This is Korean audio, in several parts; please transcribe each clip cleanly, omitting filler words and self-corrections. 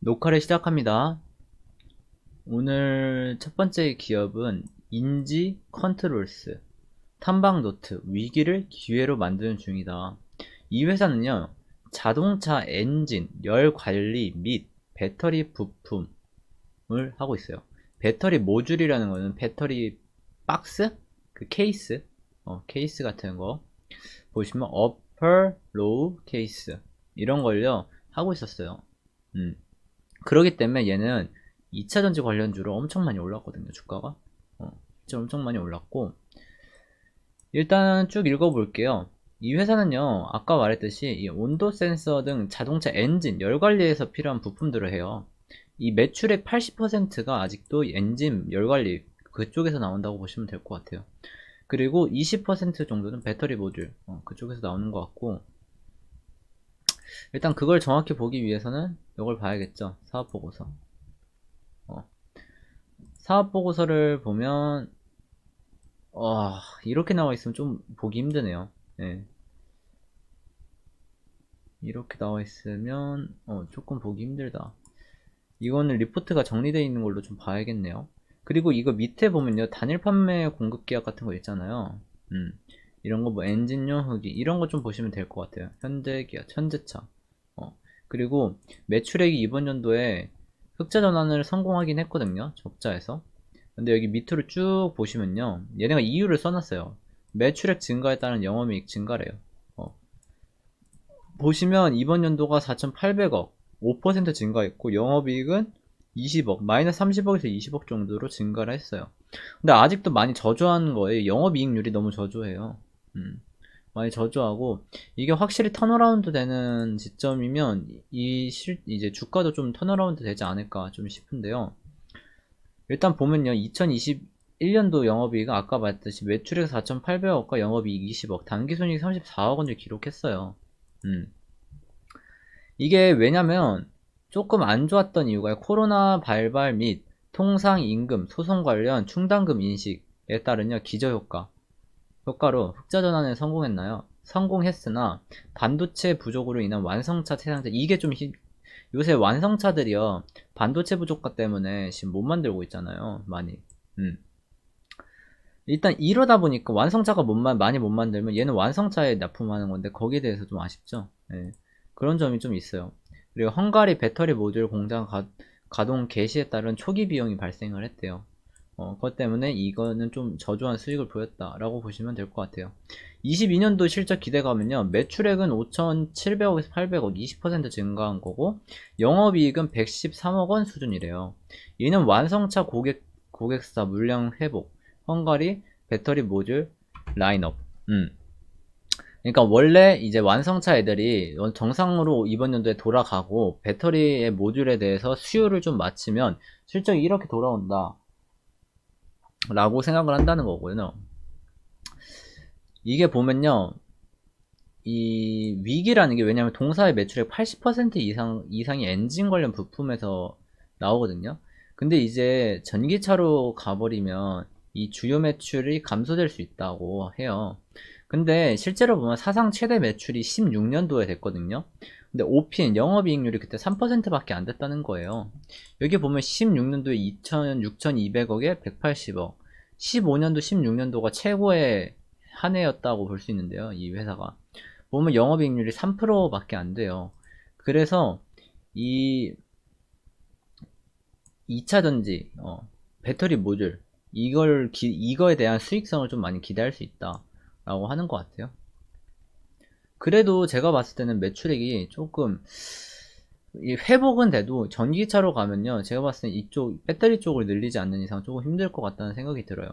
녹화를 시작합니다. 오늘 첫 번째 기업은 인지 컨트롤스, 탐방노트, 위기를 기회로 만드는 중이다. 이 회사는요, 자동차 엔진, 열 관리 및 배터리 부품을 하고 있어요. 배터리 모듈이라는 거는 배터리 박스? 그 케이스? 케이스 같은 거. 보시면 upper, low 케이스. 이런 걸요, 하고 있었어요. 그러기 때문에 얘는 2차전지 관련주로 엄청 많이 올랐거든요. 주가가 진짜 엄청 많이 올랐고, 일단 쭉 읽어볼게요. 이 회사는요, 아까 말했듯이 이 온도 센서 등 자동차 엔진 열관리에서 필요한 부품들을 해요. 이 매출의 80%가 아직도 엔진 열관리 그쪽에서 나온다고 보시면 될 것 같아요. 그리고 20% 정도는 배터리 모듈 그쪽에서 나오는 것 같고, 일단 그걸 정확히 보기 위해서는 이걸 봐야겠죠. 사업보고서. 사업보고서를 보면 이렇게 나와 있으면 좀 보기 힘드네요. 네. 이렇게 나와 있으면 조금 보기 힘들다. 이거는 리포트가 정리되어 있는 걸로 좀 봐야겠네요. 그리고 이거 밑에 보면요, 단일 판매 공급 계약 같은 거 있잖아요. 이런 거 뭐 엔진용 후기 이런 거 좀 보시면 될 것 같아요. 현대기아, 현대차. 그리고 매출액이 이번 연도에 흑자 전환을 성공하긴 했거든요. 적자에서. 근데 여기 밑으로 쭉 보시면요, 얘네가 이유를 써놨어요. 매출액 증가에 따른 영업이익 증가래요. 보시면 이번 연도가 4,800억 5% 증가했고, 영업이익은 20억 마이너스 30억에서 20억 정도로 증가를 했어요. 근데 아직도 많이 저조한 거예요. 영업이익률이 너무 저조해요. 많이 저조하고, 이게 확실히 턴어라운드 되는 시점이면 이제 주가도 좀 턴어라운드 되지 않을까 좀 싶은데요. 일단 보면요, 2021년도 영업이익은 아까 말했듯이 매출액 4,800억과 영업이익 20억, 당기순이익 34억 원을 기록했어요. 이게 왜냐면 조금 안 좋았던 이유가 코로나 발발 및 통상임금, 소송 관련 충당금 인식에 따른 기저효과로 흑자 전환에 성공했으나 반도체 부족으로 인한 완성차 생산자, 이게 좀 요새 완성차들이요, 반도체 부족과 때문에 지금 못 만들고 있잖아요, 많이. 일단 이러다 보니까 완성차가 많이 못 만들면 얘는 완성차에 납품하는 건데, 거기에 대해서 좀 아쉽죠. 예. 그런 점이 좀 있어요. 그리고 헝가리 배터리 모듈 공장 가동 개시에 따른 초기 비용이 발생을 했대요. 그것 때문에 이거는 좀 저조한 수익을 보였다라고 보시면 될 것 같아요. 22년도 실적 기대감은요, 매출액은 5,700억에서 800억 20% 증가한 거고, 영업이익은 113억 원 수준이래요. 얘는 완성차 고객사 물량 회복, 헝가리 배터리 모듈 라인업. 그러니까 원래 이제 완성차 애들이 정상으로 이번 연도에 돌아가고, 배터리의 모듈에 대해서 수요를 좀 맞추면 실적이 이렇게 돌아온다 라고 생각을 한다는 거고요. 이게 보면요, 이 위기라는 게, 왜냐면 동사의 매출의 80% 이상이 엔진 관련 부품에서 나오거든요. 근데 이제 전기차로 가버리면 이 주요 매출이 감소될 수 있다고 해요. 근데 실제로 보면 사상 최대 매출이 16년도에 됐거든요. 근데 오핀 영업이익률이 그때 3%밖에 안 됐다는 거예요. 여기 보면 16년도에 6,200억에 180억, 15년도 16년도가 최고의 한 해였다고 볼 수 있는데요, 이 회사가. 보면 영업이익률이 3%밖에 안 돼요. 그래서 이 2차전지 배터리 모듈, 이거에 대한 수익성을 좀 많이 기대할 수 있다 라고 하는 것 같아요. 그래도 제가 봤을 때는 매출액이 조금 회복은 돼도 전기차로 가면요, 제가 봤을 때 이쪽 배터리 쪽을 늘리지 않는 이상 조금 힘들 것 같다는 생각이 들어요.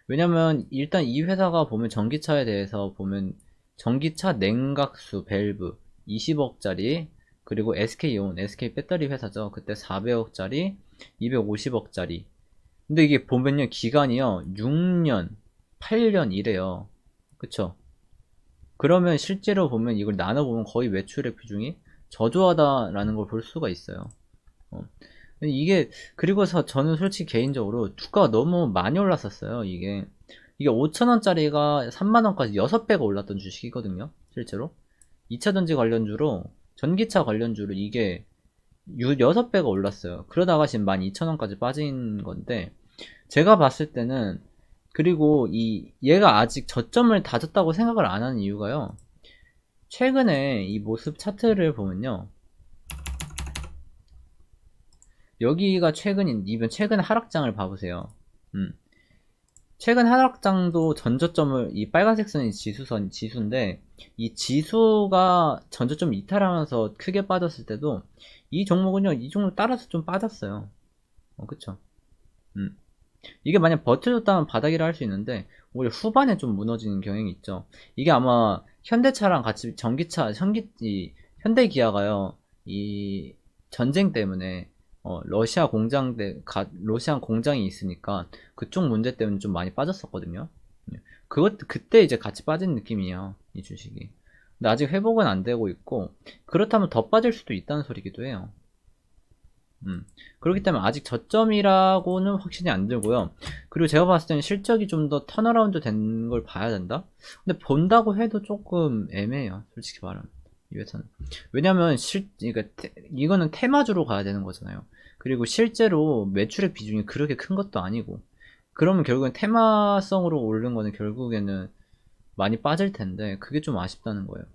왜냐면 일단 이 회사가 보면 전기차에 대해서 보면 전기차 냉각수 밸브 20억짜리, 그리고 SK온, SK 배터리 회사죠. 그때 400억짜리, 250억짜리. 근데 이게 보면요, 기간이요 6년, 8년 이래요. 그쵸? 그러면 실제로 보면 이걸 나눠보면 거의 매출의 비중이 저조하다라는 걸 볼 수가 있어요. 이게, 그리고서 저는 솔직히 개인적으로 주가가 너무 많이 올랐었어요. 이게 5천원짜리가 3만원까지 6배가 올랐던 주식이거든요, 실제로. 2차전지 관련주로, 전기차 관련주로 이게 6배가 올랐어요. 그러다가 지금 12,000원까지 빠진 건데, 제가 봤을 때는, 그리고 얘가 아직 저점을 다졌다고 생각을 안 하는 이유가요. 최근에 이 모습 차트를 보면요. 여기가 이번 최근 하락장을 봐보세요. 최근 하락장도 전저점을, 이 빨간색 선이 지수인데, 이 지수가 전저점 이탈하면서 크게 빠졌을 때도, 이 종목은요, 이 종목 따라서 좀 빠졌어요. 그쵸? 이게 만약 버텨줬다면 바닥이라 할 수 있는데, 오히려 후반에 좀 무너지는 경향이 있죠. 이게 아마 현대차랑 같이 현대기아가요, 이 전쟁 때문에 러시아 공장이 있으니까 그쪽 문제 때문에 좀 많이 빠졌었거든요. 그때 이제 같이 빠진 느낌이에요, 이 주식이. 근데 아직 회복은 안 되고 있고, 그렇다면 더 빠질 수도 있다는 소리기도 해요. 그렇기 때문에 아직 저점이라고는 확실히 안 들고요. 그리고 제가 봤을 때는 실적이 좀 더 턴어라운드 된 걸 봐야 된다? 근데 본다고 해도 조금 애매해요, 솔직히 말하면. 이 회사는. 왜냐면, 이거는 테마주로 가야 되는 거잖아요. 그리고 실제로 매출의 비중이 그렇게 큰 것도 아니고. 그러면 결국엔 테마성으로 오른 거는 결국에는 많이 빠질 텐데, 그게 좀 아쉽다는 거예요.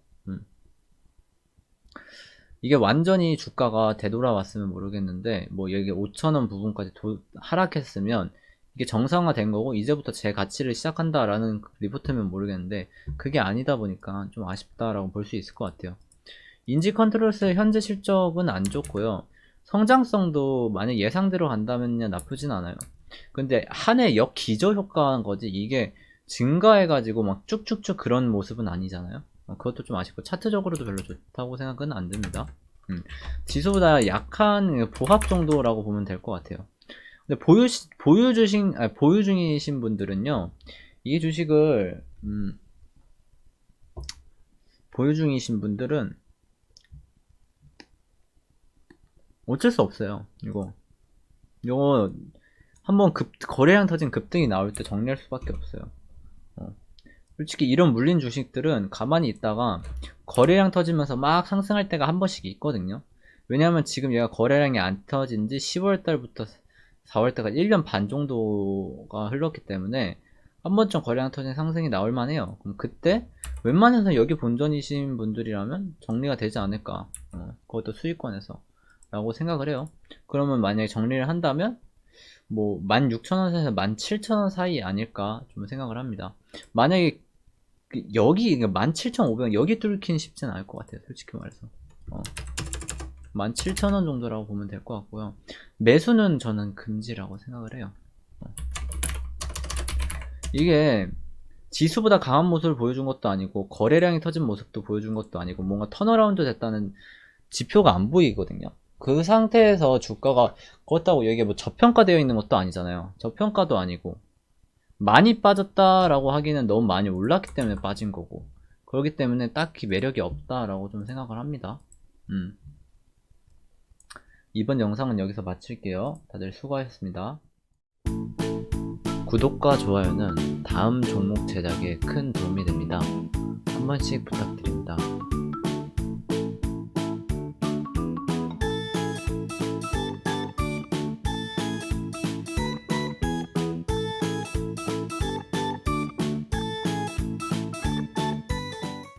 이게 완전히 주가가 되돌아왔으면 모르겠는데, 뭐 여기 5,000원 부분까지 하락했으면 이게 정상화된 거고 이제부터 제 가치를 시작한다라는 리포트면 모르겠는데, 그게 아니다 보니까 좀 아쉽다라고 볼 수 있을 것 같아요. 인지 컨트롤스의 현재 실적은 안 좋고요. 성장성도 만약 예상대로 간다면요, 나쁘진 않아요. 근데 한 해 역기저 효과인 거지, 이게 증가해가지고 막 쭉쭉쭉 그런 모습은 아니잖아요. 그것도 좀 아쉽고, 차트적으로도 별로 좋다고 생각은 안 듭니다. 지수보다 약한 보합 정도라고 보면 될 것 같아요. 근데 보유 중이신 분들은요, 이 주식을 보유 중이신 분들은 어쩔 수 없어요. 이거 한번 거래량 터진 급등이 나올 때 정리할 수밖에 없어요. 솔직히 이런 물린 주식들은 가만히 있다가 거래량 터지면서 막 상승할 때가 한 번씩 있거든요. 왜냐하면 지금 얘가 거래량이 안 터진 지 10월달부터 4월달까지 1년 반 정도가 흘렀기 때문에 한 번쯤 거래량 터진 상승이 나올 만해요. 그럼 그때 웬만해서 여기 본전이신 분들이라면 정리가 되지 않을까. 그것도 수익권에서 라고 생각을 해요. 그러면 만약에 정리를 한다면 뭐 16,000원에서 17,000원 사이 아닐까 좀 생각을 합니다. 만약에 여기 17,500원 여기 뚫긴 쉽진 않을 것 같아요, 솔직히 말해서. 17,000원 정도라고 보면 될 것 같고요. 매수는 저는 금지라고 생각을 해요. 이게 지수보다 강한 모습을 보여준 것도 아니고 거래량이 터진 모습도 보여준 것도 아니고 뭔가 턴어라운드 됐다는 지표가 안 보이거든요. 그 상태에서 주가가 그렇다고 여기에 뭐 저평가되어 있는 것도 아니잖아요. 저평가도 아니고 많이 빠졌다라고 하기는 너무 많이 올랐기 때문에 빠진 거고, 그렇기 때문에 딱히 매력이 없다라고 좀 생각을 합니다. 이번 영상은 여기서 마칠게요. 다들 수고하셨습니다. 구독과 좋아요는 다음 종목 제작에 큰 도움이 됩니다. 한 번씩 부탁드립니다.